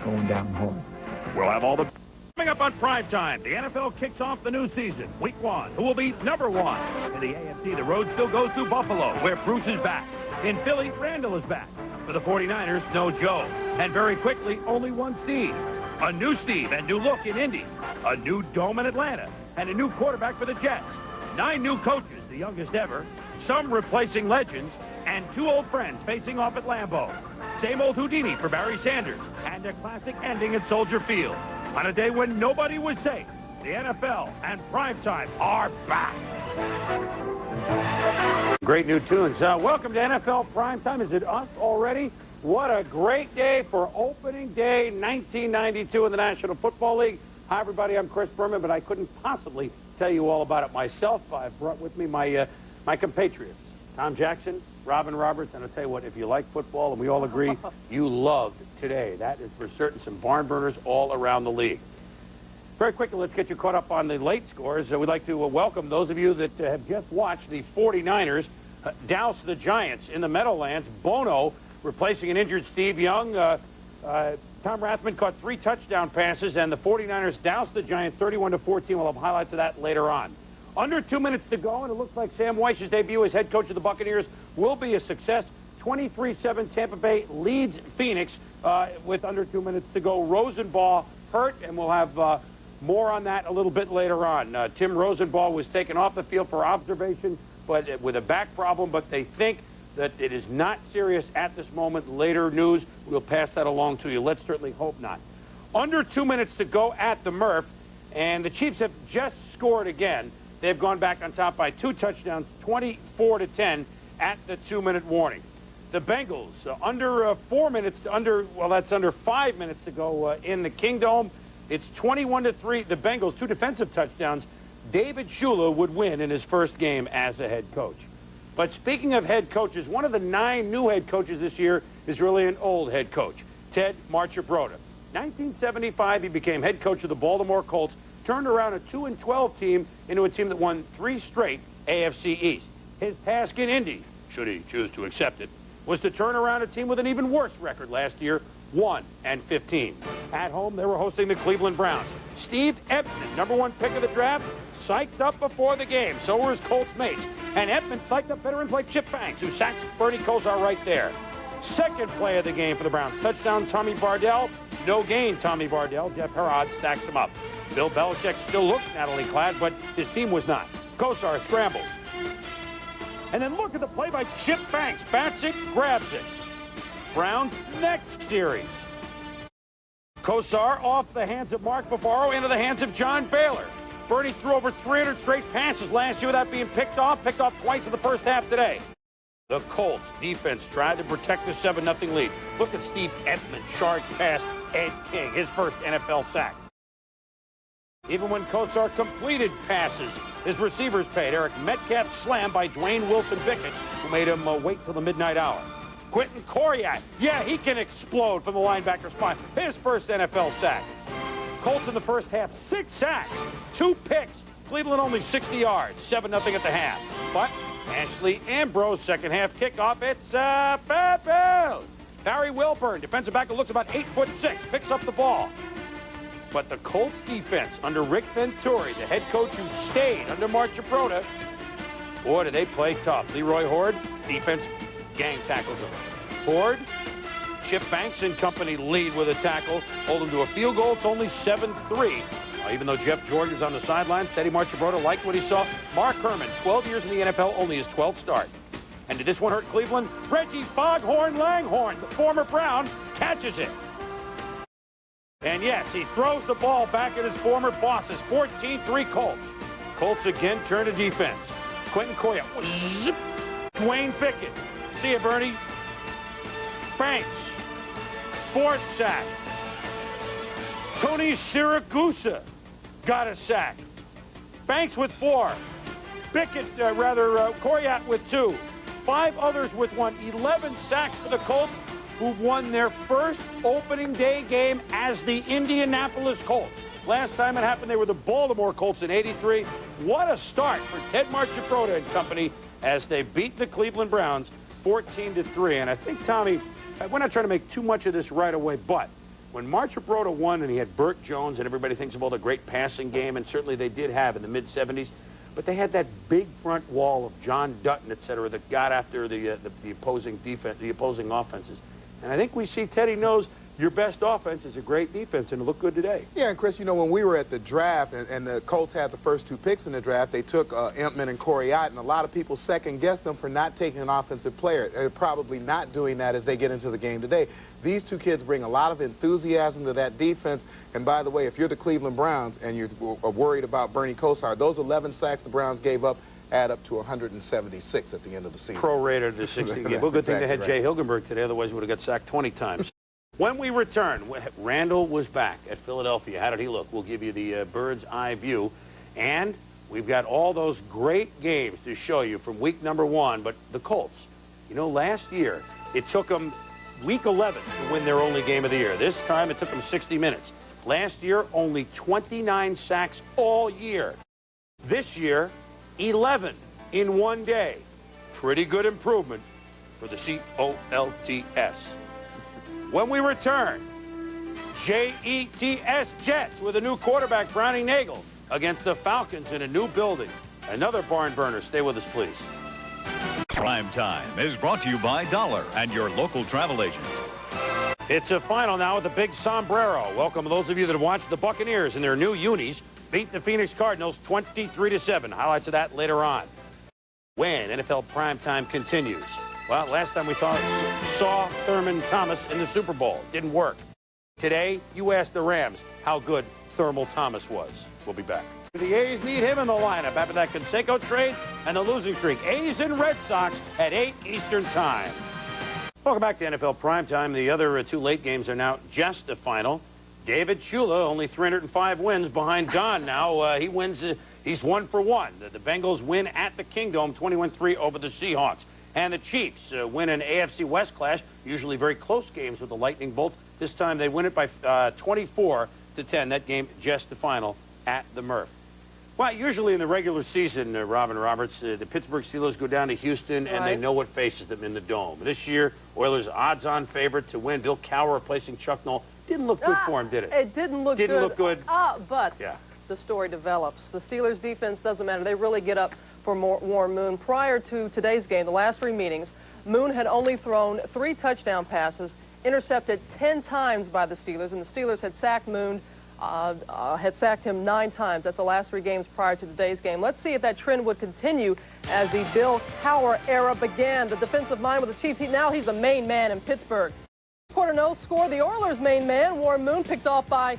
going down home. We'll have all the coming up on Primetime. The NFL kicks off the new season. Week 1. Who will be number 1? In the AFC, the road still goes to Buffalo, where Bruce is back. In Philly, Randall is back. For the 49ers, no Joe. And very quickly, only one Steve. A new Steve and new look in Indy. A new dome in Atlanta. And a new quarterback for the Jets. 9 new coaches, the youngest ever. Some replacing legends. And 2 old friends facing off at Lambeau. Same old Houdini for Barry Sanders. And a classic ending at Soldier Field. On a day when nobody was safe, the NFL and Primetime are back. Great new tunes. Welcome to NFL Primetime. Is it us already? What a great day for opening day 1992 in the National Football League. Hi, everybody. I'm Chris Berman, but I couldn't possibly tell you all about it myself. I've brought with me my compatriots, Tom Jackson, Robin Roberts, and I'll tell you what, if you like football, and we all agree, you loved today. That is for certain some barn burners all around the league. Very quickly, let's get you caught up on the late scores. We'd like to welcome those of you that have just watched the 49ers douse the Giants in the Meadowlands. Bono replacing an injured Steve Young. Tom Rathman caught 3 touchdown passes, and the 49ers doused the Giants 31-14. We'll have highlights of that later on. Under 2 minutes to go, and it looks like Sam Weich's debut as head coach of the Buccaneers will be a success. 23-7 Tampa Bay leads Phoenix with under 2 minutes to go. Rosenball hurt, and we'll have more on that a little bit later on. Tim Rosenball was taken off the field for observation, but with a back problem, but they think that it is not serious at this moment. Later news, we'll pass that along to you. Let's certainly hope not. Under 2 minutes to go at the Murph, and the Chiefs have just scored again. They've gone back on top by 2 touchdowns, 24-10 at the 2-minute warning. The Bengals, under 4 minutes to under 5 minutes to go in the Kingdome. It's 21-3. The Bengals, 2 defensive touchdowns. David Shula would win in his first game as a head coach. But speaking of head coaches, one of the 9 new head coaches this year is really an old head coach, Ted Marchibroda. 1975, he became head coach of the Baltimore Colts, turned around a 2-12 team into a team that won 3 straight AFC East. His task in Indy, should he choose to accept it, was to turn around a team with an even worse record last year, 1-15. At home, they were hosting the Cleveland Browns. Steve Ebman, #1 pick of the draft, psyched up before the game. So were his Colts mates. And Ebman psyched up veterans like Chip Banks, who sacks Bernie Kosar right there. Second play of the game for the Browns. Touchdown, Tommy Bardell. No gain, Tommy Bardell. Jeff Herod stacks him up. Bill Belichick still looks Natalie-clad, but his team was not. Kosar scrambles. And then look at the play by Chip Banks. Bats it, grabs it. Browns next series. Kosar off the hands of Mark Bavaro into the hands of John Baylor. Bernie threw over 300 straight passes last year without being picked off twice in the first half today. The Colts defense tried to protect the 7-0 lead. Look at Steve Ebman charge past Ed King, his first NFL sack. Even when Kosar completed passes, his receivers paid. Eric Metcalf slammed by Dwayne Wilson-Bickett, who made him wait till the midnight hour. Quentin Coriat, yeah, he can explode from the linebacker spot. His first NFL sack. Colts in the first half, 6 sacks, 2 picks. Cleveland only 60 yards, 7-0 at the half. But Ashley Ambrose, second half kickoff, it's Pepe. Barry Wilburn, defensive back who looks about 8'6", picks up the ball. But the Colts defense under Rick Venturi, the head coach who stayed under Marchibroda, boy, do they play tough. Leroy Horde, defense gang tackles him. Horde, Chip Banks and company lead with a tackle, hold him to a field goal. It's only 7-3. Even though Jeff George is on the sideline, Teddy Marchibroda liked what he saw. Mark Herman, 12 years in the NFL, only his 12th start. And did this one hurt Cleveland? Reggie Foghorn Langhorn, the former Brown, catches it. And yes, he throws the ball back at his former bosses. 14-3 Colts. Colts again turn to defense. Quentin Koya. Zip. Dwayne Bickett. See you, Bernie. Banks. 4th sack. Tony Siragusa got a sack. Banks with 4. Bickett, Koryat with 2. 5 others with 1. 11 sacks for the Colts, who won their first opening day game as the Indianapolis Colts. Last time it happened, they were the Baltimore Colts in '83. What a start for Ted Marchibroda and company as they beat the Cleveland Browns 14-3. And I think, Tommy, we're not trying to make too much of this right away, but when Marchip Broda won and he had Burt Jones, and everybody thinks of all the great passing game, and certainly they did have in the mid-'70s, but they had that big front wall of John Dutton, et cetera, that got after the opposing defense, the opposing offenses. And I think we see Teddy knows your best offense is a great defense, and it looked good today. Yeah, and Chris, you know, when we were at the draft and the Colts had the first 2 picks in the draft, they took Entman and Corey Ott, and a lot of people second-guessed them for not taking an offensive player. They're probably not doing that as they get into the game today. These 2 kids bring a lot of enthusiasm to that defense. And by the way, if you're the Cleveland Browns and you're worried about Bernie Kosar, those 11 sacks the Browns gave up add up to 176 at the end of the season. Prorated to 60 games. Well, good thing they had Jay Hilgenberg today, otherwise we would have got sacked 20 times. When we return, Randall was back at Philadelphia. How did he look? We'll give you the bird's eye view. And we've got all those great games to show you from week number 1. But the Colts, you know, last year, it took them week 11 to win their only game of the year. This time, it took them 60 minutes. Last year, only 29 sacks all year. This year, 11 in one day. Pretty good improvement for the C-O-L-T-S. When we return, J-E-T-S Jets with a new quarterback, Brownie Nagel, against the Falcons in a new building. Another barn burner. Stay with us, please. Prime Time is brought to you by Dollar and your local travel agent. It's a final now with the big sombrero. Welcome to those of you that have watched the Buccaneers in their new unis beat the Phoenix Cardinals 23-7. Highlights of that later on. When NFL Primetime continues. Well, last time we saw Thurman Thomas in the Super Bowl. Didn't work. Today, you asked the Rams how good Thermal Thomas was. We'll be back. The A's need him in the lineup after that Canseco trade and the losing streak. A's and Red Sox at 8 Eastern Time. Welcome back to NFL Primetime. The other 2 late games are now just a final. David Shula, only 305 wins behind Don now. He wins. He's 1 for 1. The Bengals win at the Kingdome, 21-3 over the Seahawks. And the Chiefs win an AFC West clash, usually very close games with the Lightning Bolt. This time they win it by 24-10. That game just the final at the Murph. Well, usually in the regular season, Robin Roberts, the Pittsburgh Steelers go down to Houston, and they know what faces them in the Dome. This year, Oilers odds-on favorite to win. Bill Cowher replacing Chuck Noll. Didn't look good for him, did it? It didn't look good. But yeah. The story develops. The Steelers' defense doesn't matter. They really get up for Warren Moon. Prior to today's game, the last 3 meetings, Moon had only thrown 3 touchdown passes, intercepted 10 times by the Steelers, and the Steelers had sacked Moon, had sacked him 9 times. That's the last 3 games prior to today's game. Let's see if that trend would continue as the Bill Cowher era began. The defensive mind with the Chiefs, now he's the main man in Pittsburgh. Quarter no score, the Oilers' main man, Warren Moon, picked off by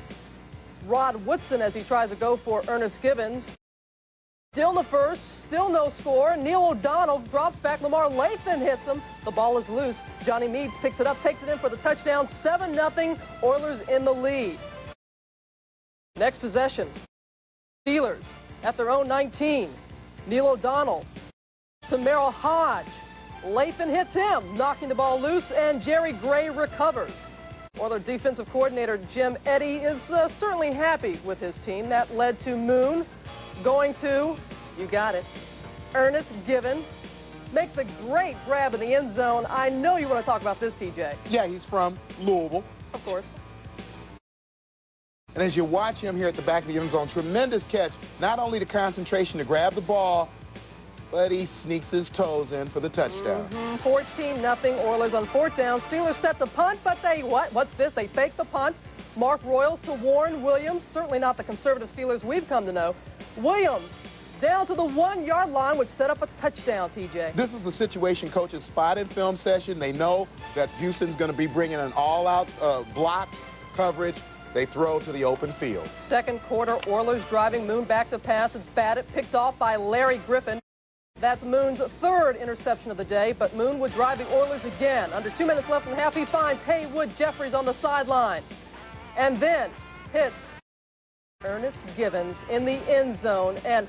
Rod Woodson as he tries to go for Ernest Givens. Still in the first, still no score. Neil O'Donnell drops back. Lamar Lathan hits him. The ball is loose. Johnny Meads picks it up, takes it in for the touchdown. 7-0, Oilers in the lead. Next possession. Steelers at their own 19. Neil O'Donnell to Merrill Hodge. Lathan hits him, knocking the ball loose, and Jerry Gray recovers. Oilers defensive coordinator Jim Eddy is certainly happy with his team. That led to Moon going to, you got it, Ernest Givens. Makes a great grab in the end zone. I know you want to talk about this, TJ. Yeah, he's from Louisville. Of course. And as you watch him here at the back of the end zone, tremendous catch. Not only the concentration to grab the ball, but he sneaks his toes in for the touchdown. 14-0 Oilers on 4th down. Steelers set the punt, but they, what's this? They fake the punt. Mark Royals to Warren Williams. Certainly not the conservative Steelers we've come to know. Williams down to the 1-yard line, which set up a touchdown, TJ. This is the situation coaches spot in film session. They know that Houston's going to be bringing an all-out block coverage. They throw to the open field. Second quarter, Oilers driving. Moon back to pass. It's batted, picked off by Larry Griffin. That's Moon's 3rd interception of the day, but Moon would drive the Oilers again. Under 2 minutes left in the half, he finds Haywood Jeffries on the sideline. And then hits Ernest Givens in the end zone. And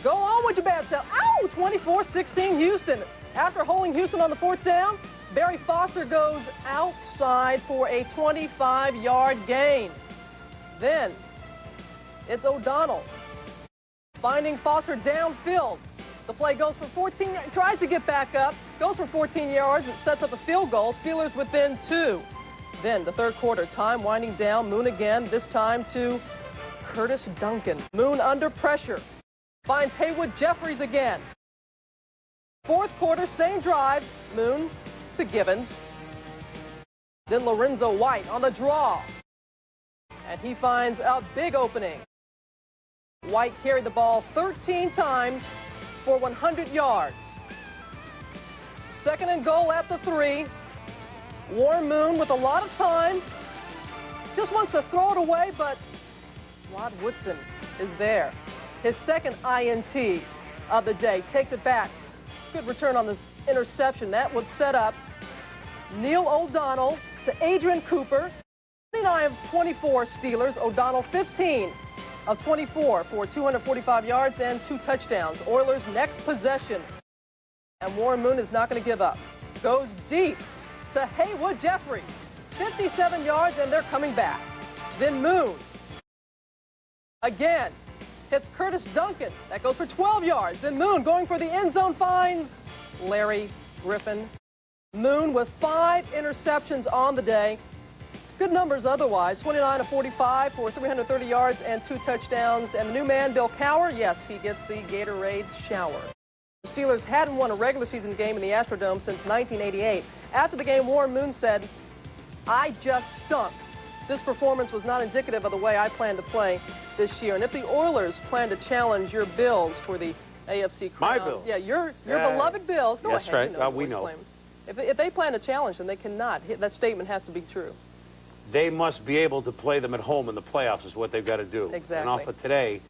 go on with your bad self. Ow! 24-16 Houston. After holding Houston on the 4th down, Barry Foster goes outside for a 25-yard gain. Then it's O'Donnell finding Foster downfield. The play goes for 14, tries to get back up, goes for 14 yards, it sets up a field goal. Steelers within 2. Then the third quarter, time winding down. Moon again, this time to Curtis Duncan. Moon under pressure. Finds Haywood Jeffries again. Fourth quarter, same drive. Moon to Givens. Then Lorenzo White on the draw. And he finds a big opening. White carried the ball 13 times for 100 yards. Second and goal at the 3. Warren Moon with a lot of time. Just wants to throw it away, but Rod Woodson is there. His second INT of the day. Takes it back. Good return on the interception. That would set up Neil O'Donnell to Adrian Cooper. 29 of 24 Steelers. O'Donnell 15 of 24 for 245 yards and 2 touchdowns. Oilers' next possession. And Warren Moon is not going to give up. Goes deep to Haywood Jeffries. 57 yards, and they're coming back. Then Moon. Again. Hits Curtis Duncan. That goes for 12 yards. Then Moon going for the end zone finds Larry Griffin. Moon with 5 interceptions on the day. Good numbers otherwise. 29 of 45 for 330 yards and 2 touchdowns. And the new man, Bill Cowher, yes, he gets the Gatorade shower. The Steelers hadn't won a regular season game in the Astrodome since 1988. After the game, Warren Moon said, "I just stunk. This performance was not indicative of the way I plan to play this year." And if the Oilers plan to challenge your Bills for the AFC crown, my Bills, yeah, your beloved Bills, go that's ahead. right. We know. If they plan to challenge them, they cannot. That statement has to be true. They must be able to play them at home in the playoffs is what they've got to do. Exactly. And off of today,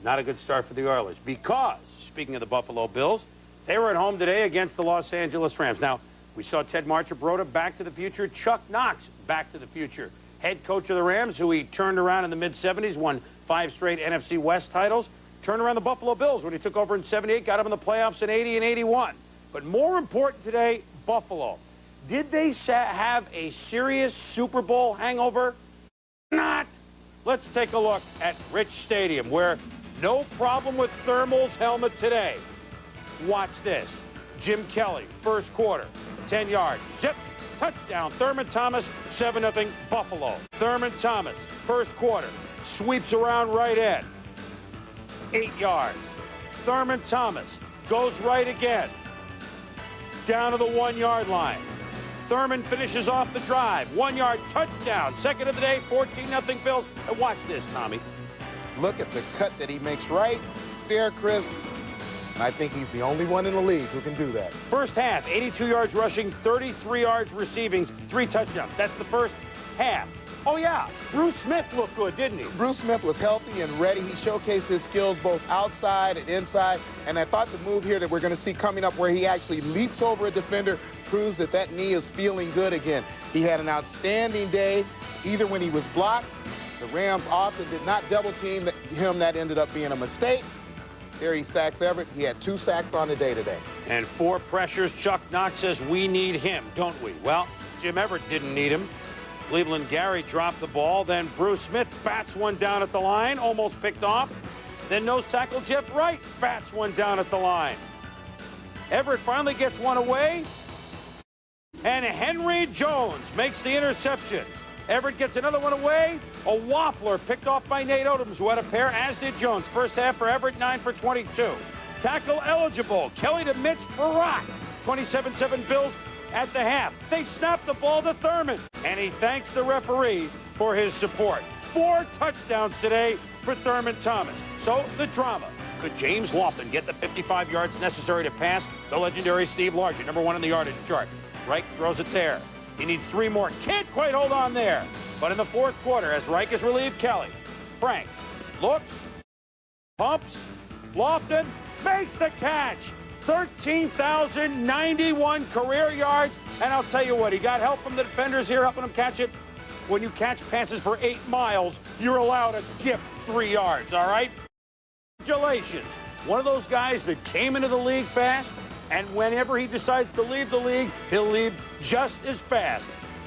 not a good start for the Oilers because, speaking of the Buffalo Bills, they were at home today against the Los Angeles Rams. Now, we saw Ted Marchibroda back to the future, Chuck Knox back to the future. Head coach of the Rams, who he turned around in the mid-'70s, won 5 straight NFC West titles. Turned around the Buffalo Bills when he took over in '78, got them in the playoffs in '80 and '81. But more important today, Buffalo. Did they have a serious Super Bowl hangover? Not. Let's take a look at Rich Stadium, where no problem with Thermal's helmet today. Watch this. Jim Kelly, first quarter, 10 yards. Zip. Touchdown, Thurman Thomas, 7-0 Buffalo. Thurman Thomas, first quarter, sweeps around right end, 8 yards. Thurman Thomas goes right again, down to the 1-yard line. Thurman finishes off the drive, 1-yard touchdown, second of the day, 14-0 Bills. And watch this, Tommy. Look at the cut that he makes right there, Chris. And I think he's the only one in the league who can do that. First half, 82 yards rushing, 33 yards receiving, 3 touchdowns. That's the first half. Oh, yeah, Bruce Smith looked good, didn't he? Bruce Smith was healthy and ready. He showcased his skills both outside and inside. And I thought the move here that we're going to see coming up where he actually leaps over a defender proves that that knee is feeling good again. He had an outstanding day, either when he was blocked. The Rams often did not double team him. That ended up being a mistake. There he sacks Everett. He had 2 sacks on the day today. And 4 pressures. Chuck Knox says we need him, don't we? Well, Jim Everett didn't need him. Cleveland Gary dropped the ball. Then Bruce Smith bats one down at the line, almost picked off. Then nose tackle Jeff Wright bats one down at the line. Everett finally gets one away. And Henry Jones makes the interception. Everett gets another one away. A waffler picked off by Nate Odoms, who had a pair, as did Jones. First half for Everett, 9 for 22. Tackle eligible. Kelly to Mitch for Rock. 27-7 Bills at the half. They snap the ball to Thurman. And he thanks the referee for his support. 4 touchdowns today for Thurman Thomas. So the drama. Could James Lofton get the 55 yards necessary to pass the legendary Steve Largent, number 1 on the yardage chart? Reich throws it there. He needs 3 more. Can't quite hold on there. But in the fourth quarter, as Reich has relieved Kelly, Frank looks, pumps, Lofton makes the catch. 13,091 career yards. And I'll tell you what, he got help from the defenders here helping him catch it. When you catch passes for 8 miles, you're allowed a gift 3 yards, all right? Congratulations. One of those guys that came into the league fast, and whenever he decides to leave the league, he'll leave just as fast.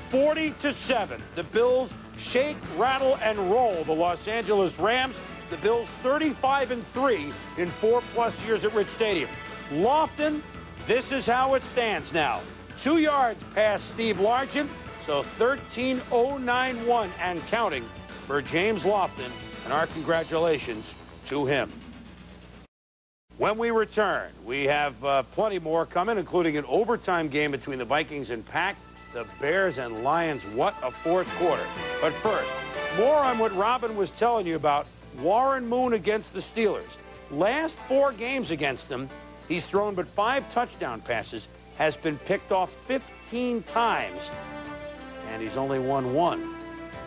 40-7. The Bills shake, rattle, and roll the Los Angeles Rams. The Bills 35-3 in 4+ years at Rich Stadium. Lofton, this is how it stands now. 2 yards past Steve Largent, So 13.091 and counting for James Lofton, and our congratulations to him. When we return, we have plenty more coming, including an overtime game between the Vikings and Pack, the Bears and Lions. What a fourth quarter. But first, more on what Robin was telling you about Warren Moon against the Steelers. Last 4 games against them, he's thrown but 5 touchdown passes, has been picked off 15 times, and he's only won 1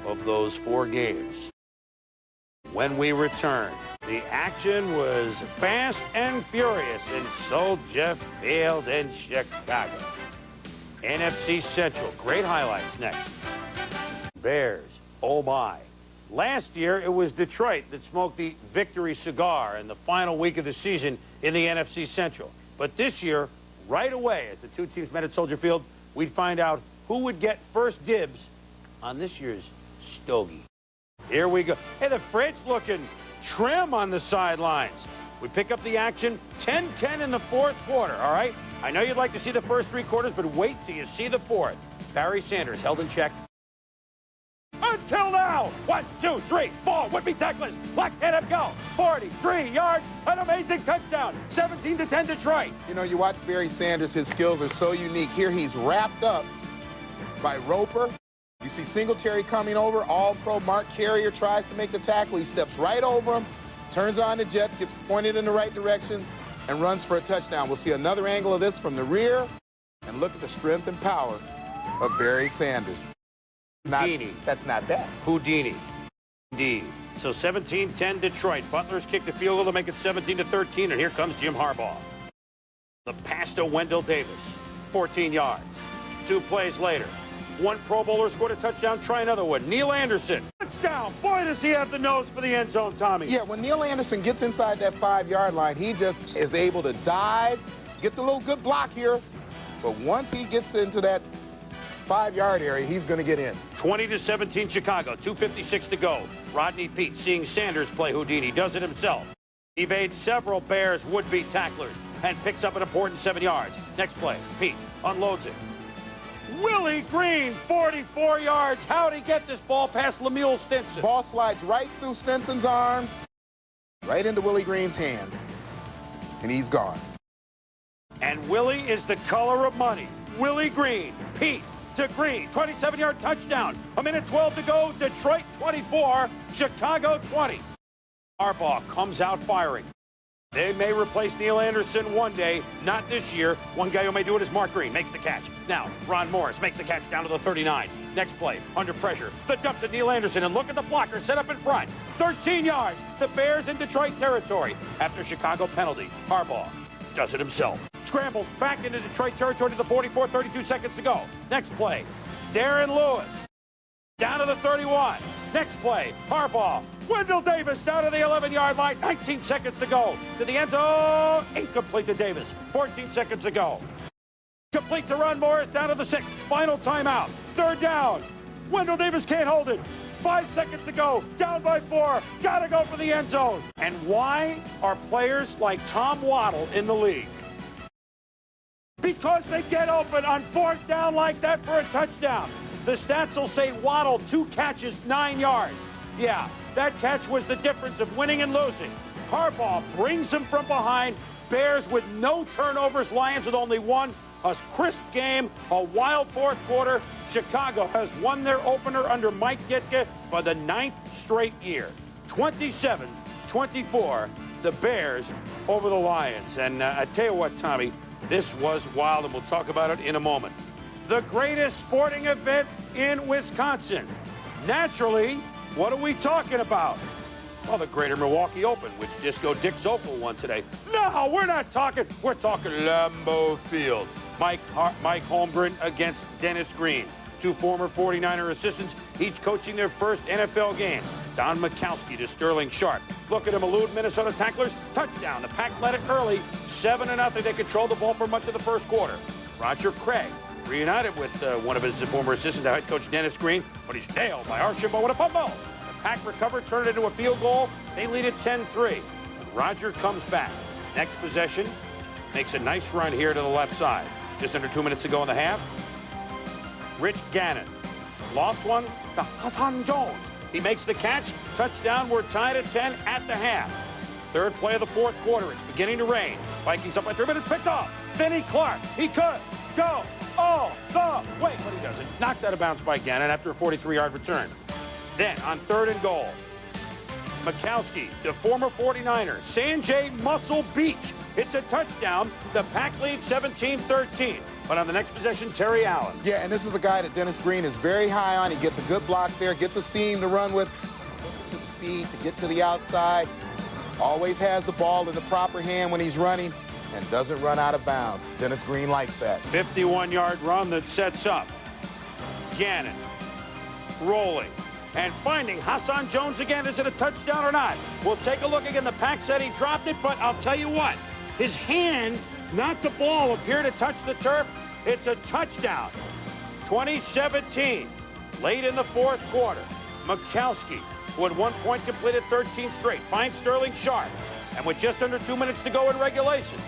of those 4 games. When we return, the action was fast and furious in Soldier Field in Chicago. NFC Central, great highlights next. Bears, oh my. Last year, it was Detroit that smoked the victory cigar in the final week of the season in the NFC Central. But this year, right away, as the 2 teams met at Soldier Field, we'd find out who would get first dibs on this year's stogie. Here we go. Hey, the fridge looking trim on the sidelines. We pick up the action 10-10 in the fourth quarter, all right? I know you'd like to see the first 3 quarters, but wait till you see the fourth. Barry Sanders held in check. Until now, 1, 2, 3, 4 would-be tacklers. Black can him go. 43 yards, an amazing touchdown. 17-10 Detroit. You know, you watch Barry Sanders, his skills are so unique. Here he's wrapped up by Roper. You see Singletary coming over, all-pro Mark Carrier tries to make the tackle. He steps right over him, turns on the jet, gets pointed in the right direction, and runs for a touchdown. We'll see another angle of this from the rear, and look at the strength and power of Barry Sanders. That's not bad. Houdini. Indeed. So 17-10 Detroit. Butler's kicked the field goal to make it 17-13, and here comes Jim Harbaugh. The pass to Wendell Davis, 14 yards. 2 plays later. 1 Pro Bowler scored a touchdown. Try another one. Neil Anderson. Touchdown. Boy, does he have the nose for the end zone, Tommy. Yeah, when Neil Anderson gets inside that 5-yard line, he just is able to dive, gets a little good block here, but once he gets into that 5-yard area, he's going to get in. 20-17 Chicago. 2:56 to go. Rodney Peete seeing Sanders play Houdini. Does it himself. Evades several Bears would-be tacklers and picks up an important 7 yards. Next play, Peete unloads it. Willie Green, 44 yards. How'd he get this ball past Lemuel Stinson? Ball slides right through Stinson's arms, right into Willie Green's hands, and he's gone. And Willie is the color of money. Willie Green, Peete to Green, 27-yard touchdown. 1:12 to go. Detroit 24, Chicago 20. Harbaugh comes out firing. They may replace Neil Anderson one day, not this year. One guy who may do it is Mark Green, makes the catch. Now, Ron Morris makes the catch down to the 39. Next play, under pressure, the dump to Neil Anderson, and look at the blocker set up in front. 13 yards, the Bears in Detroit territory. After Chicago penalty, Harbaugh does it himself. Scrambles back into Detroit territory to the 44, 32 seconds to go. Next play, Darren Lewis, down to the 31. Next play, Harbaugh. Wendell Davis down to the 11-yard line. 19 seconds to go. To the end zone. Incomplete to Davis. 14 seconds to go. Complete to Ron Morris down to the 6. Final timeout. 3rd down. Wendell Davis can't hold it. 5 seconds to go. Down by 4. Gotta go for the end zone. And why are players like Tom Waddle in the league? Because they get open on 4th down like that for a touchdown. The stats will say Waddle, 2 catches, 9 yards. Yeah, that catch was the difference of winning and losing. Harbaugh brings him from behind. Bears with no turnovers. Lions with only 1. A crisp game, a wild fourth quarter. Chicago has won their opener under Mike Ditka for the 9th straight year. 27-24, the Bears over the Lions. And I tell you what, Tommy, this was wild, and we'll talk about it in a moment. The greatest sporting event in Wisconsin. Naturally, what are we talking about? Well, the Greater Milwaukee Open, which Disco Dick Zopel won today. No, we're not talking. We're talking Lambeau Field. Mike Holmgren against Dennis Green. 2 former 49er assistants, each coaching their first NFL game. Don Mikowski to Sterling Sharp. Look at him elude Minnesota tacklers. Touchdown. The Pack led it early. 7-0. They controlled the ball for much of the first quarter. Roger Craig reunited with one of his former assistants, head coach Dennis Green, but he's nailed by Archambault with a fumble. The Pack recovered, turned it into a field goal. They lead it 10-3. Roger comes back. Next possession, makes a nice run here to the left side. Just under 2 minutes to go in the half. Rich Gannon Lost one to Hassan Jones. He makes the catch. Touchdown. We're tied at 10 at the half. Third play of the fourth quarter. It's beginning to rain. Vikings up by 3 minutes. Picked off. Vinnie Clark. He could go all the way, but he doesn't. Knocked out of bounds by Gannon after a 43-yard return. Then on 3rd and goal, Mikowski, the former 49er, Sanjay Muscle Beach. It's a touchdown. The Pack lead 17-13. But on the next possession, Terry Allen. Yeah, and this is a guy that Dennis Green is very high on. He gets a good block there, gets a seam to run with, to speed to get to the outside. Always has the ball in the proper hand when he's running and doesn't run out of bounds. Dennis Green likes that. 51-yard run that sets up Gannon rolling and finding Hassan Jones again. Is it a touchdown or not? We'll take a look again. The Pack said he dropped it, but I'll tell you what. His hand, not the ball, appeared to touch the turf. It's a touchdown. 2017, late in the fourth quarter. Mikowski, who at one point completed 13 straight, finds Sterling Sharp. And with just under 2 minutes to go in regulation,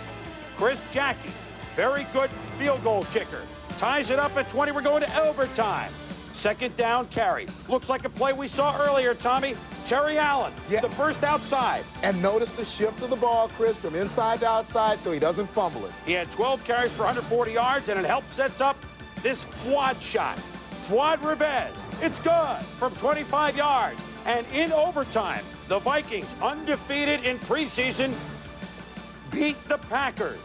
Chris Jackie, very good field goal kicker, ties it up at 20. We're going to overtime. Second down carry. Looks like a play we saw earlier, Tommy. Terry Allen, the first outside. And notice the shift of the ball, Chris, from inside to outside so he doesn't fumble it. He had 12 carries for 140 yards, and it helps sets up this quad shot. Fuad Ribez, it's good from 25 yards. And in overtime, the Vikings, undefeated in preseason, beat the Packers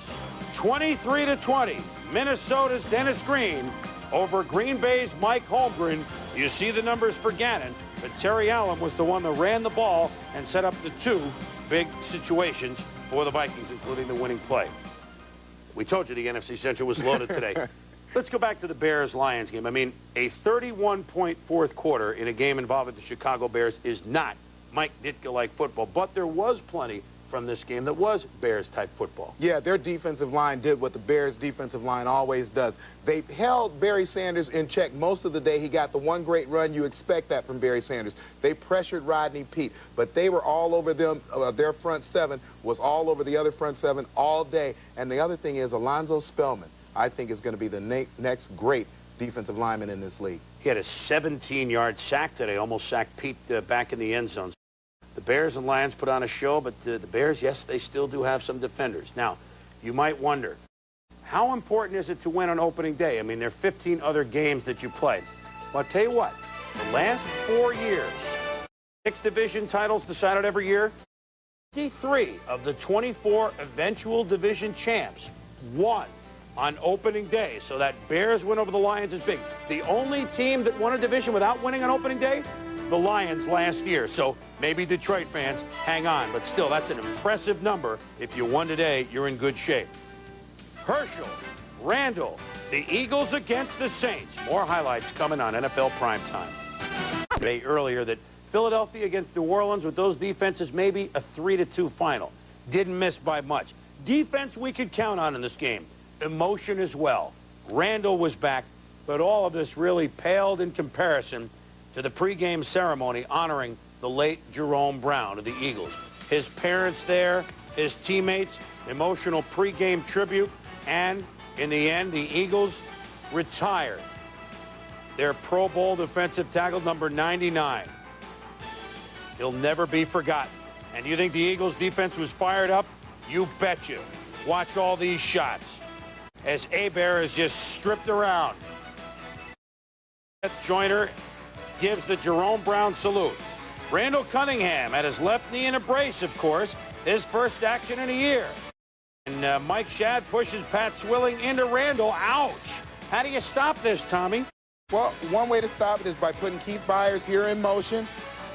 23-20. Minnesota's Dennis Green over Green Bay's Mike Holmgren. You see the numbers for Gannon, but Terry Allen was the one that ran the ball and set up the 2 big situations for the Vikings, including the winning play. We told you the NFC Central was loaded today. Let's go back to the Bears-Lions game. I mean, a 31-point fourth quarter in a game involving the Chicago Bears is not Mike Ditka-like football, but there was plenty from this game that was Bears-type football. Yeah, their defensive line did what the Bears' defensive line always does. They held Barry Sanders in check most of the day. He got the one great run. You expect that from Barry Sanders. They pressured Rodney Peete, but they were all over them. Their front seven was all over the other front seven all day. And the other thing is Alonzo Spellman, I think, is going to be the next great defensive lineman in this league. He had a 17-yard sack today, almost sacked Pete back in the end zone. The Bears and Lions put on a show, but the Bears, yes, they still do have some defenders. Now, you might wonder, how important is it to win on opening day? I mean, there are 15 other games that you play. Well, I'll tell you what, the last 4 years, 6 division titles decided every year, 53 of the 24 eventual division champs won on opening day. So that Bears win over the Lions is big. The only team that won a division without winning on opening day, the Lions last year. So maybe Detroit fans hang on, but still, that's an impressive number. If you won today, you're in good shape. Herschel, Randall, the Eagles against the Saints. More highlights coming on NFL Primetime. Today earlier that Philadelphia against New Orleans with those defenses, maybe a 3-2 final. Didn't miss by much. Defense we could count on in this game. Emotion as well. Randall was back, but all of this really paled in comparison to the pregame ceremony honoring the late Jerome Brown of the Eagles. His parents there, his teammates, emotional pregame tribute, and in the end, the Eagles retired their Pro Bowl defensive tackle, number 99. He'll never be forgotten. And you think the Eagles defense was fired up? You betcha. Watch all these shots as Hebert is just stripped around. Joyner gives the Jerome Brown salute. Randall Cunningham at his left knee in a brace, of course, his first action in a year. And Mike Shadd pushes Pat Swilling into Randall. Ouch! How do you stop this, Tommy? Well, one way to stop it is by putting Keith Byers here in motion.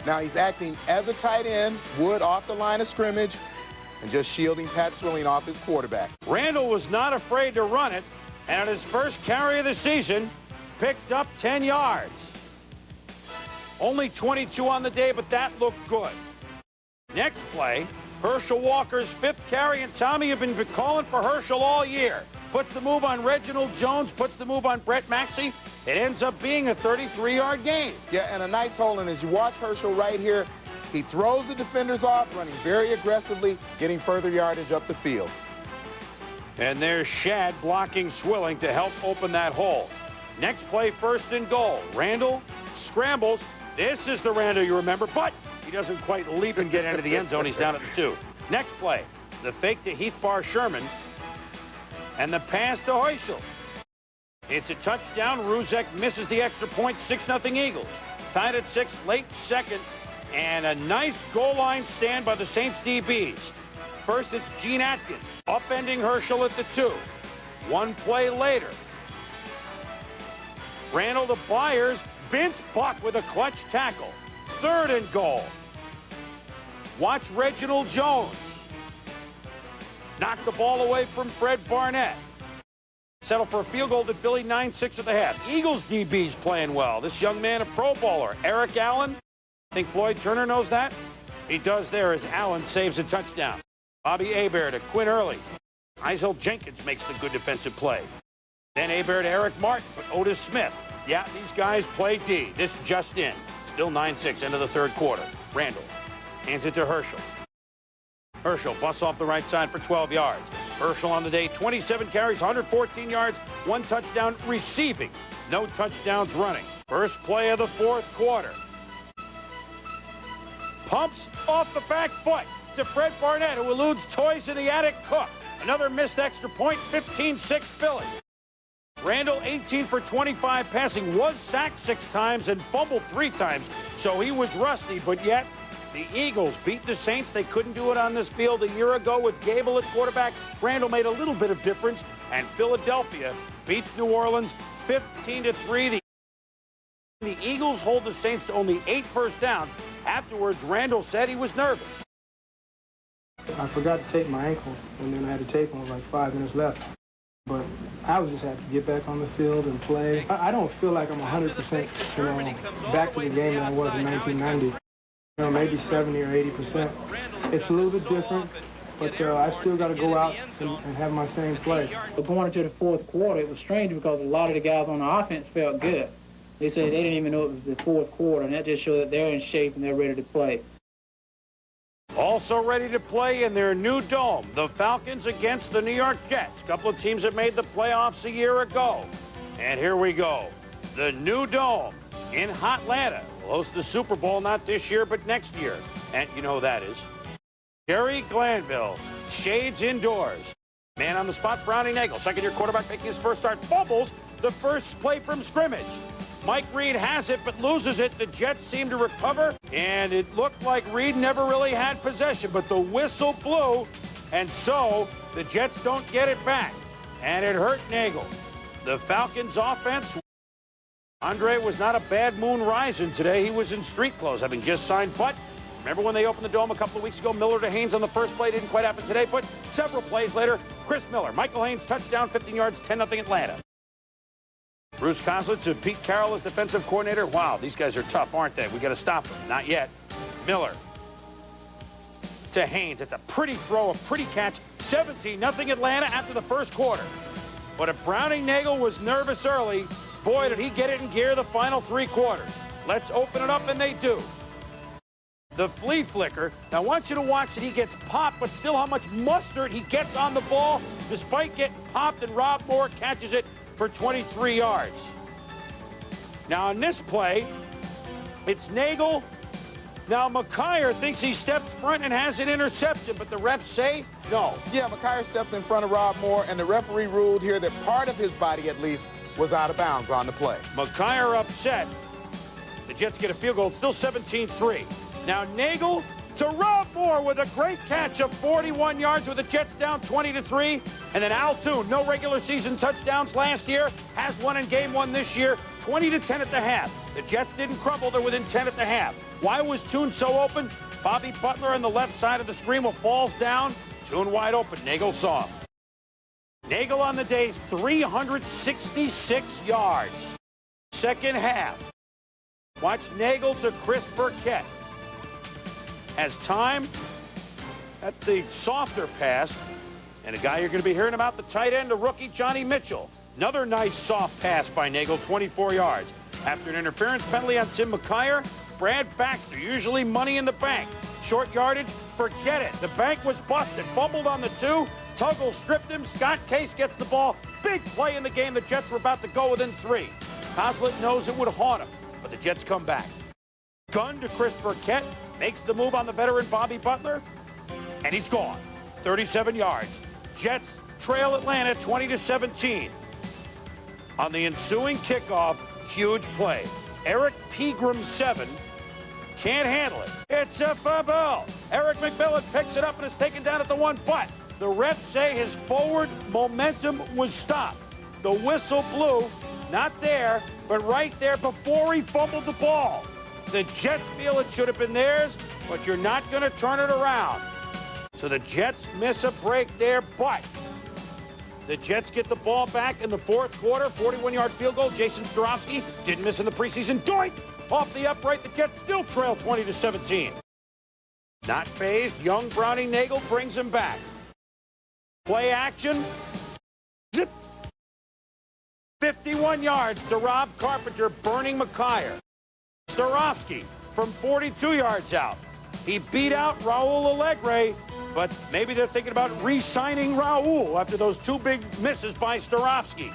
Now he's acting as a tight end, Wood off the line of scrimmage, and just shielding Pat Swilling off his quarterback. Randall was not afraid to run it, and at his first carry of the season, picked up 10 yards. Only 22 on the day, but that looked good. Next play, Herschel Walker's 5th carry, and Tommy, you've been calling for Herschel all year. Puts the move on Reginald Jones, puts the move on Brett Maxey. It ends up being a 33-yard gain. Yeah, and a nice hole, and as you watch Herschel right here, he throws the defenders off, running very aggressively, getting further yardage up the field. And there's Shadd blocking Swilling to help open that hole. Next play, 1st and goal. Randall scrambles. This is the Randall you remember, but he doesn't quite leap and get into the end zone. He's down at the 2. Next play, the fake to Heath Sherman, and the pass to Herschel. It's a touchdown. Ruzek misses the extra point. 6-0 Eagles. Tied at 6, late second, and a nice goal line stand by the Saints DBs. First, it's Gene Atkins, upending Herschel at the 2. One play later, Randall to Byers. Vince Buck with a clutch tackle. 3rd and goal. Watch Reginald Jones knock the ball away from Fred Barnett. Settle for a field goal to Philly, 9-6 at the half. Eagles DB's playing well. This young man, a Pro Bowler. Eric Allen. Think Floyd Turner knows that? He does there as Allen saves a touchdown. Bobby Hebert to Quinn Early. Isel Jenkins makes the good defensive play. Then Hebert to Eric Martin, but Otis Smith. Yeah, these guys play D. This just in. Still 9-6, end of the 3rd quarter. Randall hands it to Herschel. Herschel busts off the right side for 12 yards. Herschel on the day, 27 carries, 114 yards, 1 touchdown receiving. No touchdowns running. First play of the 4th quarter. Pumps off the back foot to Fred Barnett, who eludes Toys in the Attic Cook. Another missed extra point, 15-6 Philly. Randall, 18 for 25 passing, was sacked 6 times and fumbled 3 times, so he was rusty, but yet the Eagles beat the Saints. They couldn't do it on this field a year ago with Gable at quarterback. Randall made a little bit of difference, and Philadelphia beats New Orleans 15-3. The Eagles hold the Saints to only 8 first downs. Afterwards, Randall said he was nervous. I forgot to tape my ankles, and then I had to tape them with like 5 minutes left. But I was just happy to get back on the field and play. I don't feel like I'm 100%, back to the game that I was in 1990. Maybe 70 or 80%. It's a little bit different, but I still got to go out and have my same play. But going into the 4th quarter, it was strange because a lot of the guys on the offense felt good. They said they didn't even know it was the 4th quarter, and that just showed that they're in shape and they're ready to play. Also ready to play in their new dome, the Falcons against the New York Jets. A couple of teams that made the playoffs a year ago. And here we go. The new dome in Hotlanta will host the Super Bowl, not this year, but next year. And you know who that is. Jerry Glanville, shades indoors. Man on the spot, Browning Nagel, second-year quarterback making his first start, fumbles the first play from scrimmage. Mike Reed has it, but loses it. The Jets seem to recover, and it looked like Reed never really had possession, but the whistle blew, and so the Jets don't get it back, and it hurt Nagel. The Falcons' offense, Andre was not a bad moon rising today. He was in street clothes, having just signed, but remember when they opened the dome a couple of weeks ago? Miller to Haynes on the first play. Didn't quite happen today, but several plays later, Chris Miller, Michael Haynes, touchdown, 15 yards, 10-0 Atlanta. Bruce Coslett to Pete Carroll as defensive coordinator. Wow, these guys are tough, aren't they? We got to stop them. Not yet. Miller to Haynes. It's a pretty throw, a pretty catch. 17-0 Atlanta after the first quarter. But if Browning Nagel was nervous early, boy, did he get it in gear the final 3 quarters. Let's open it up, and they do. The flea flicker. Now, I want you to watch that he gets popped, but still how much mustard he gets on the ball despite getting popped, and Rob Moore catches it for 23 yards. Now, on this play, it's Nagel. Now, McKyer thinks he steps front and has an interception, but the refs say no. Yeah, McKyer steps in front of Rob Moore, and the referee ruled here that part of his body, at least, was out of bounds on the play. McKyer upset. The Jets get a field goal. It's still 17-3. Now, Nagel to Rob Moore with a great catch of 41 yards with the Jets down 20-3. And then Al Toon, no regular season touchdowns last year, has one in game 1 this year, 20-10 at the half. The Jets didn't crumble. They're within 10 at the half. Why was Toon so open? Bobby Butler on the left side of the screen will falls down. Toon wide open. Nagel saw him. Nagel on the day, 366 yards. Second half. Watch Nagel to Chris Burkett. Has time at the softer pass. And a guy you're going to be hearing about, the tight end, the rookie Johnny Mitchell. Another nice soft pass by Nagel, 24 yards. After an interference penalty on Tim McKyer, Brad Baxter, usually money in the bank. Short yardage, forget it. The bank was busted. Fumbled on the 2. Tuggle stripped him. Scott Case gets the ball. Big play in the game. The Jets were about to go within 3. Coslett knows it would haunt him. but the Jets come back. Gun to Chris Burkett, makes the move on the veteran Bobby Butler, and he's gone. 37 yards. Jets trail Atlanta 20-17. On the ensuing kickoff, huge play. Eric Pegram 7 can't handle it. It's a fumble. Eric McMillan picks it up and is taken down at the 1, but the refs say his forward momentum was stopped. The whistle blew, not there, but right there before he fumbled the ball. The Jets feel it should have been theirs, but you're not going to turn it around. So the Jets miss a break there, but the Jets get the ball back in the fourth quarter. 41-yard field goal. Jason Starofsky didn't miss in the preseason. Doink! Off the upright, the Jets still trail 20-17. Not phased. Young Browning Nagel brings him back. Play action. Zip. 51 yards to Rob Carpenter, burning McKyer. Starofsky from 42 yards out. He beat out Raul Allegre, but maybe they're thinking about re-signing Raul after those 2 big misses by Starofsky.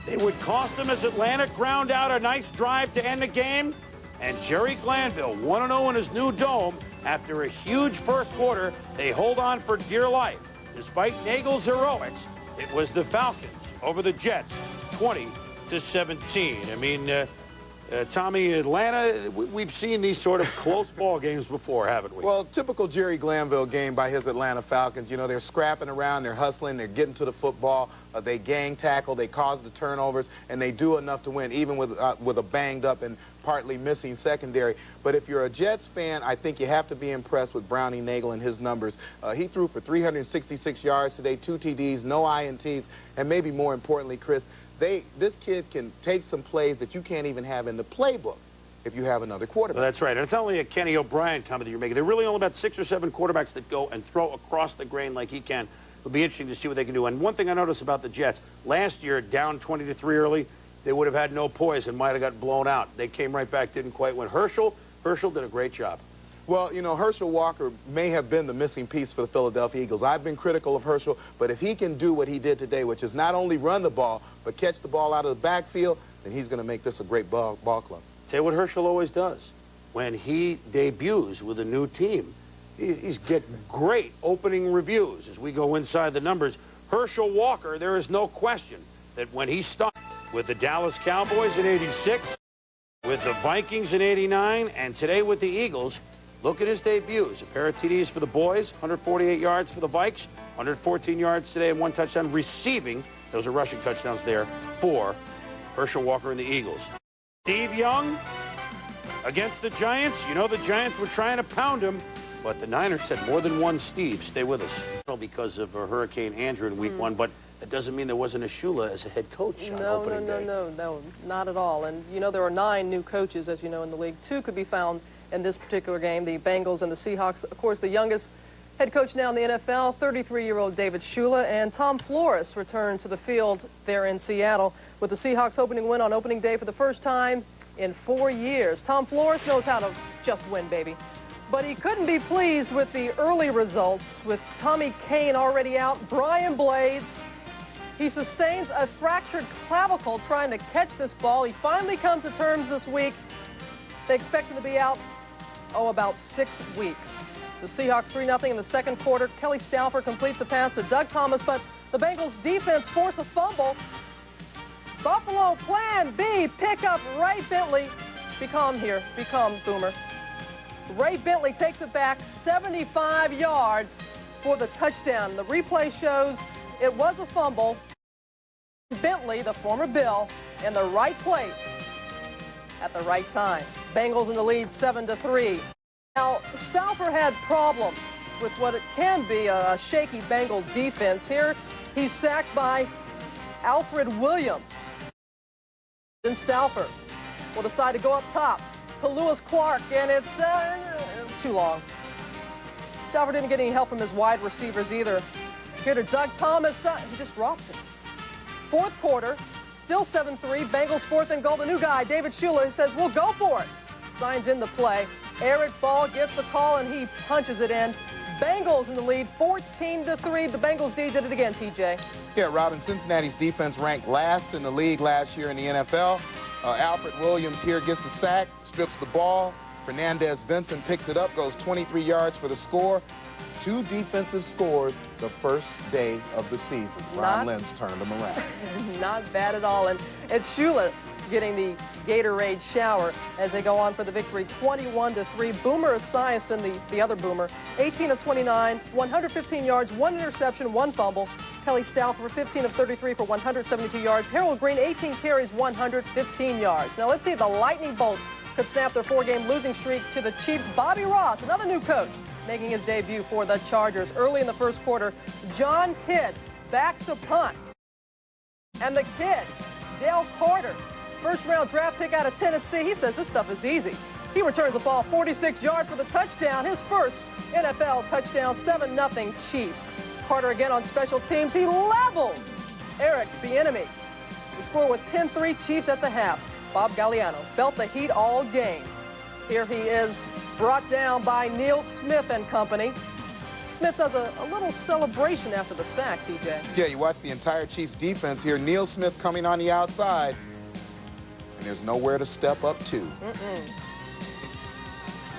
They would cost him as Atlanta ground out a nice drive to end the game. And Jerry Glanville, 1-0 in his new dome. After a huge first quarter, they hold on for dear life. Despite Nagel's heroics, it was the Falcons over the Jets, 20-17. I mean, Tommy, Atlanta, we've seen these sort of close ball games before, haven't we? Well, typical Jerry Glanville game by his Atlanta Falcons. You know, they're scrapping around, they're hustling, they're getting to the football, they gang tackle, they cause the turnovers, and they do enough to win, even with a banged up and partly missing secondary. But if you're a Jets fan, I think you have to be impressed with Browning Nagel and his numbers. He threw for 366 yards today, 2 TDs, no INTs, and maybe more importantly, Chris, this kid can take some plays that you can't even have in the playbook if you have another quarterback. Well, that's right. And it's not only a Kenny O'Brien comment that you're making. There are really only about 6 or 7 quarterbacks that go and throw across the grain like he can. It'll be interesting to see what they can do. And one thing I noticed about the Jets, last year, down 20-3 early, they would have had no poise and might have got blown out. They came right back, didn't quite win. Herschel did a great job. Well, you know, Herschel Walker may have been the missing piece for the Philadelphia Eagles. I've been critical of Herschel, but if he can do what he did today, which is not only run the ball, but catch the ball out of the backfield, then he's going to make this a great ball club. Tell you what Herschel always does. When he debuts with a new team, he's get great opening reviews. As we go inside the numbers, Herschel Walker, there is no question that when he started with the Dallas Cowboys in '86, with the Vikings in '89, and today with the Eagles, look at his debuts. A pair of TDs for the boys, 148 yards for the Vikes, 114 yards today and 1 touchdown receiving. Those are rushing touchdowns there for Herschel Walker and the Eagles. Steve Young against the Giants. You know the Giants were trying to pound him, but the Niners said more than one Steve. Stay with us. Because of Hurricane Andrew in week 1, but that doesn't mean there wasn't a Shula as a head coach on opening day. No, not at all. And, you know, there are 9 new coaches, as you know, in the league. 2 could be found in this particular game, the Bengals and the Seahawks. Of course, the youngest head coach now in the NFL, 33-year-old David Shula, and Tom Flores returned to the field there in Seattle with the Seahawks opening win on opening day for the first time in 4 years. Tom Flores knows how to just win, baby. But he couldn't be pleased with the early results, with Tommy Kane already out, Brian Blades. He sustains a fractured clavicle trying to catch this ball. He finally comes to terms this week. They expect him to be out, about 6 weeks. The Seahawks 3-0 in the second quarter. Kelly Stauffer completes a pass to Doug Thomas, but the Bengals defense force a fumble. Buffalo plan B, pick up Ray Bentley. Be calm here. Be calm, Boomer. Ray Bentley takes it back 75 yards for the touchdown. The replay shows it was a fumble. Bentley, the former Bill, in the right place at the right time. Bengals in the lead 7-3. Now, Stauffer had problems with what it can be a shaky Bengal defense. Here, he's sacked by Alfred Williams. Then Stauffer will decide to go up top to Lewis Clark, and it's too long. Stauffer didn't get any help from his wide receivers either. Here to Doug Thomas, he just drops it. Fourth quarter, still 7-3, Bengals 4th and goal. The new guy, David Shula, says, we'll go for it. Signs in the play. Eric Ball gets the call, and he punches it in. Bengals in the lead, 14-3. The Bengals D did it again, TJ. Yeah, Robin, Cincinnati's defense ranked last in the league last year in the NFL. Alfred Williams here gets the sack, strips the ball. Fernandez Vincent picks it up, goes 23 yards for the score. 2 defensive scores the first day of the season. Ron Lynch turned them around. Not bad at all. And it's Shula getting the Gatorade shower as they go on for the victory, 21-3. Boomer Esiason, the other Boomer, 18 of 29, 115 yards, 1 interception, 1 fumble. Kelly Stauffer, 15 of 33 for 172 yards. Harold Green, 18 carries, 115 yards. Now let's see if the Lightning Bolts could snap their 4-game losing streak to the Chiefs. Bobby Ross, another new coach, making his debut for the Chargers. Early in the first quarter, John Kidd backs the punt. And the kid, Dale Carter, first-round draft pick out of Tennessee, he says this stuff is easy. He returns the ball 46 yards for the touchdown, his first NFL touchdown, 7-0 Chiefs. Carter again on special teams. He levels Eric Bieniemy. The score was 10-3 Chiefs at the half. Bob Galliano felt the heat all game. Here he is brought down by Neil Smith and company. Smith does a little celebration after the sack, TJ. Yeah, you watch the entire Chiefs defense here. Neil Smith coming on the outside, and there's nowhere to step up to.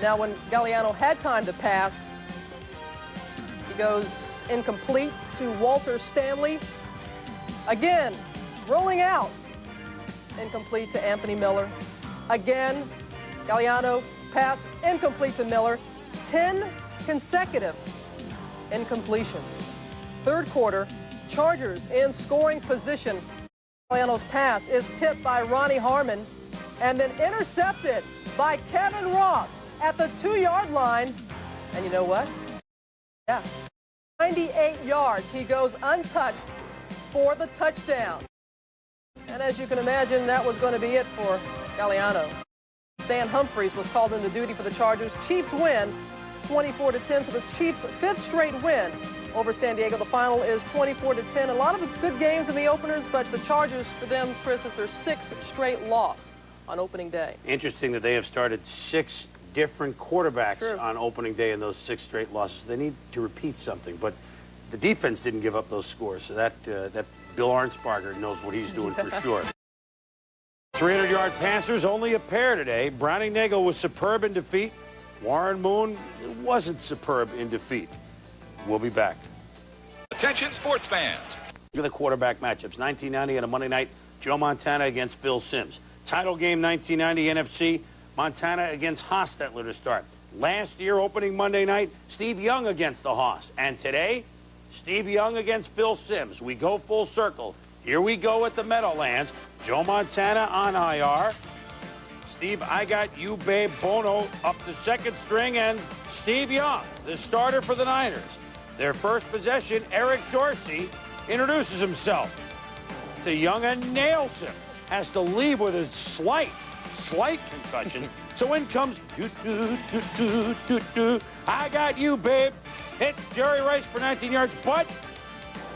Now, when Galliano had time to pass, he goes incomplete to Walter Stanley. Again, rolling out. Incomplete to Anthony Miller. Again, Galliano pass incomplete to Miller. 10 consecutive incompletions. Third quarter, Chargers in scoring position. Galliano's pass is tipped by Ronnie Harmon and then intercepted by Kevin Ross at the 2-yard line. And you know what? Yeah. 98 yards. He goes untouched for the touchdown. And as you can imagine, that was going to be it for Galliano. Stan Humphries was called into duty for the Chargers. Chiefs win 24-10, so the Chiefs' 5th straight win over San Diego. The final is 24-10. A lot of good games in the openers, but the Chargers, for them, Chris, it's their 6th straight loss on opening day. Interesting that they have started 6 different quarterbacks on opening day in those 6 straight losses. They need to repeat something, but the defense didn't give up those scores, so that Bill Arnsparger knows what he's doing for sure. 300-yard passers, only a pair today. Browning Nagel was superb in defeat. Warren Moon wasn't superb in defeat. We'll be back. Attention sports fans. Look at the quarterback matchups. 1990 on a Monday night, Joe Montana against Phil Simms. Title game 1990 NFC, Montana against Hostetler to start. Last year, opening Monday night, Steve Young against the Hoss. And today, Steve Young against Phil Simms. We go full circle. Here we go at the Meadowlands. Joe Montana on IR. Steve, I got you, babe, Bono up the 2nd string, and Steve Young, the starter for the Niners. Their first possession, Eric Dorsey introduces himself to Young and nails him. Has to leave with a slight concussion. So in comes, I got you, babe. Hits Jerry Rice for 19 yards, but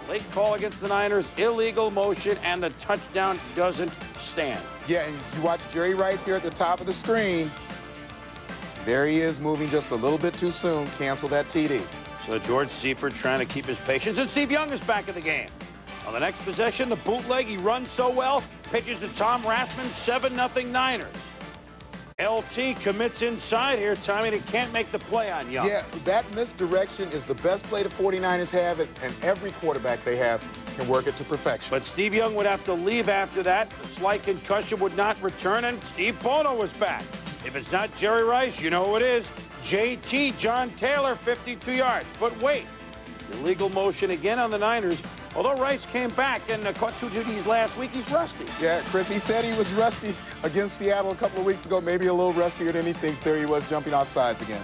late call against the Niners, illegal motion, and the touchdown doesn't stand. Yeah, and you watch Jerry Rice here at the top of the screen. There he is, moving just a little bit too soon. Cancel that TD. So George Seifert trying to keep his patience, and Steve Young is back in the game. On the next possession, the bootleg, he runs so well, pitches to Tom Rathman, 7-0 Niners. LT commits inside here, Tommy, and he can't make the play on Young. Yeah, that misdirection is the best play the 49ers have, and every quarterback they have can work it to perfection. But Steve Young would have to leave after that. The slight concussion would not return, and Steve Bono was back. If it's not Jerry Rice, you know who it is. JT, John Taylor, 52 yards. But wait, illegal motion again on the Niners. Although Rice came back and caught 2 duties last week, he's rusty. Yeah, Chris, he said he was rusty against Seattle a couple of weeks ago, maybe a little rustier than he thinks. There he was jumping off sides again.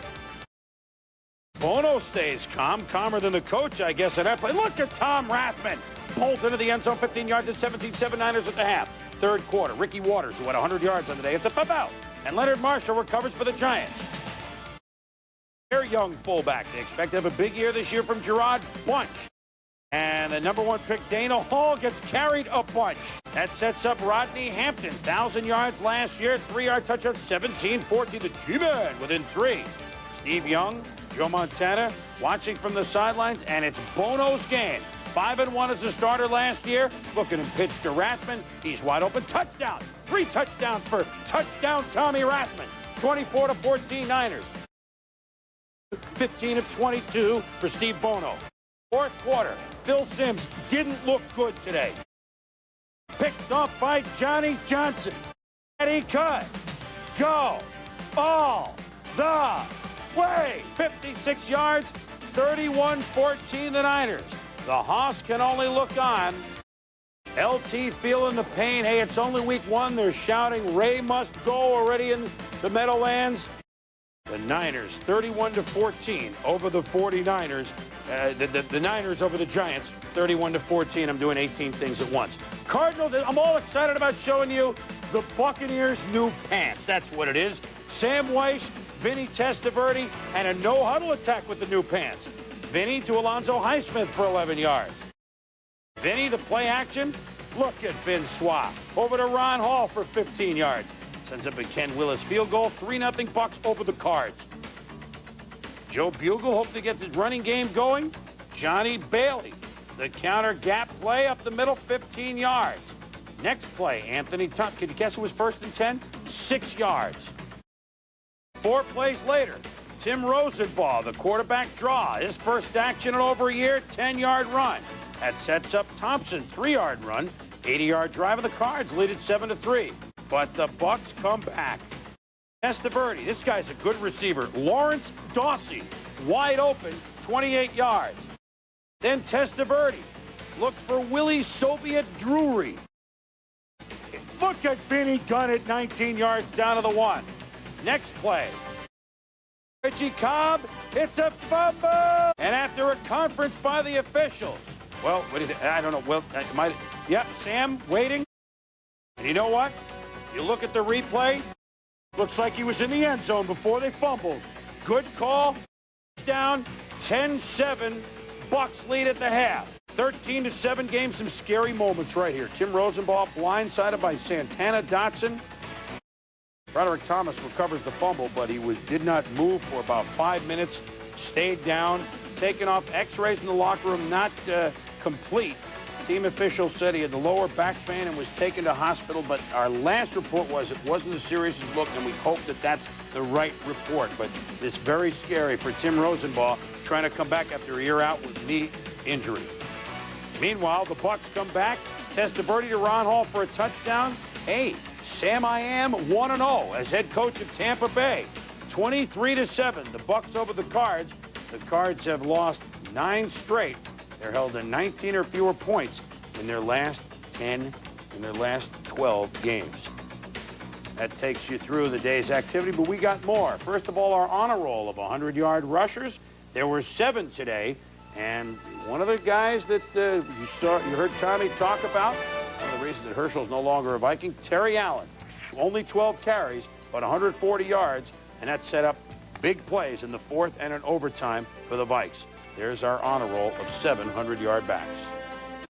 Bono stays calm, calmer than the coach, I guess, in that play. Look at Tom Rathman. Pulled into the end zone, 15 yards at 17-7 Niners at the half. Third quarter, Ricky Waters, who had 100 yards on the day, it's a pop out. And Leonard Marshall recovers for the Giants. Their young fullback. They expect to have a big year this year from Gerard Bunch. And the #1 pick, Dana Hall, gets carried a bunch. That sets up Rodney Hampton. 1,000 yards last year, 3-yard touchdown, 17-14 to G-Man within 3. Steve Young, Joe Montana, watching from the sidelines, and it's Bono's game. 5-1 as a starter last year. Look at him pitch to Rathman. He's wide open. Touchdown. 3 touchdowns for touchdown Tommy Rathman. 24-14 Niners. 15 of 22 for Steve Bono. Fourth quarter, Phil Simms didn't look good today. Picked off by Johnny Johnson. And he could go all the way. 56 yards, 31-14 the Niners. The Hoss can only look on. LT feeling the pain. Hey, it's only week 1. They're shouting, Ray must go already in the Meadowlands. The Niners, 31-14 over the 49ers. The Niners over the Giants, 31-14. I'm doing 18 things at once. Cardinals, I'm all excited about showing you the Buccaneers' new pants. That's what it is. Sam Weiss, Vinny Testaverde, and a no-huddle attack with the new pants. Vinny to Alonzo Highsmith for 11 yards. Vinny to play action. Look at Vin Swah. Over to Ron Hall for 15 yards. Sends up a Ken Willis field goal. 3-0 Bucks over the Cards. Joe Bugle hoped to get the running game going. Johnny Bailey. The counter gap play up the middle, 15 yards. Next play, Anthony Tuck. Can you guess who was 1st and 10? 6 yards. 4 plays later, Tim Rosenbaugh, the quarterback draw. His first action in over a year, 10-yard run. That sets up Thompson, 3-yard run, 80-yard drive, and the Cards lead at 7-3. But the Bucks come back. Testaverde, this guy's a good receiver. Lawrence Dawsey, wide open, 28 yards. Then Testaverde looks for Willie Soviet Drury. Look at Vinny Gunn at 19 yards down to the 1. Next play. Reggie Cobb, it's a fumble! And after a conference by the officials. Well, what do you think? I don't know. Well, yeah, Sam waiting. And you know what? You look at the replay. Looks like he was in the end zone before they fumbled. Good call. Down 10-7. Bucks lead at the half. 13-7 game. Some scary moments right here. Tim Rosenbaugh blindsided by Santana Dotson. Roderick Thomas recovers the fumble, but he did not move for about 5 minutes. Stayed down. Taken off. X-rays in the locker room not complete. Team officials said he had the lower back pain and was taken to hospital, but our last report was it wasn't as serious as it looked, and we hope that that's the right report. But it's very scary for Tim Rosenbaugh trying to come back after a year out with knee injury. Meanwhile, the Bucks come back. Testaverde to Ron Hall for a touchdown. Hey, Sam I Am 1-0 as head coach of Tampa Bay. 23-7, the Bucks over the Cards. The Cards have lost 9 straight. They're held to 19 or fewer points in their last 12 games. That takes you through the day's activity, but we got more. First of all, our honor roll of 100-yard rushers. There were 7 today, and one of the guys that you heard Tommy talk about, one of the reasons that Herschel's no longer a Viking, Terry Allen. Only 12 carries, but 140 yards, and that set up big plays in the 4th and in overtime for the Vikes. There's our honor roll of 700-yard backs.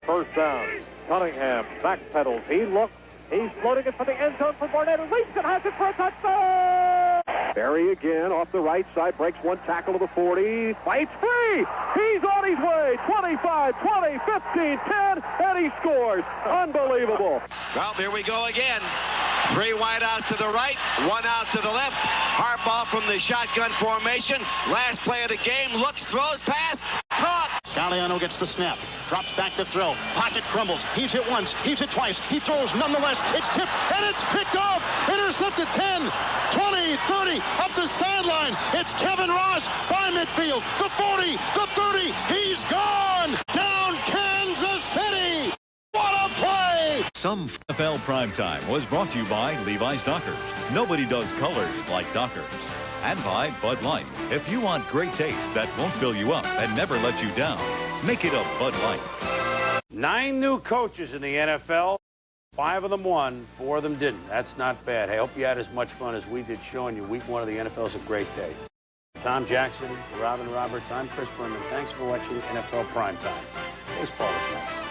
First down. Cunningham backpedals. He looks. He's floating it for the end zone for Barnett, who leaps and has it for a touchdown! Barry again off the right side, breaks one tackle to the 40, fights free! He's on his way! 25, 20, 15, 10, and he scores! Unbelievable! Well, here we go again. 3 wide out to the right, 1 out to the left. Harbaugh from the shotgun formation. Last play of the game, looks, throws, pass, caught! Galliano gets the snap, drops back to throw, pocket crumbles, he's hit once, he's hit twice, he throws nonetheless, it's tipped, and it's picked off, intercepted 10, 20, 30, up the sideline, it's Kevin Ross by midfield, the 40, the 30, he's gone, down Kansas City, what a play! Some NFL Primetime was brought to you by Levi's Dockers. Nobody does colors like Dockers. And by Bud Light. If you want great taste that won't fill you up and never let you down, make it a Bud Light. 9 new coaches in the NFL. 5 of them won, 4 of them didn't. That's not bad. I hope you had as much fun as we did showing you week 1 of the NFL is a great day. Tom Jackson, Robin Roberts, I'm Chris Berman. Thanks for watching NFL Primetime. Baseball is next.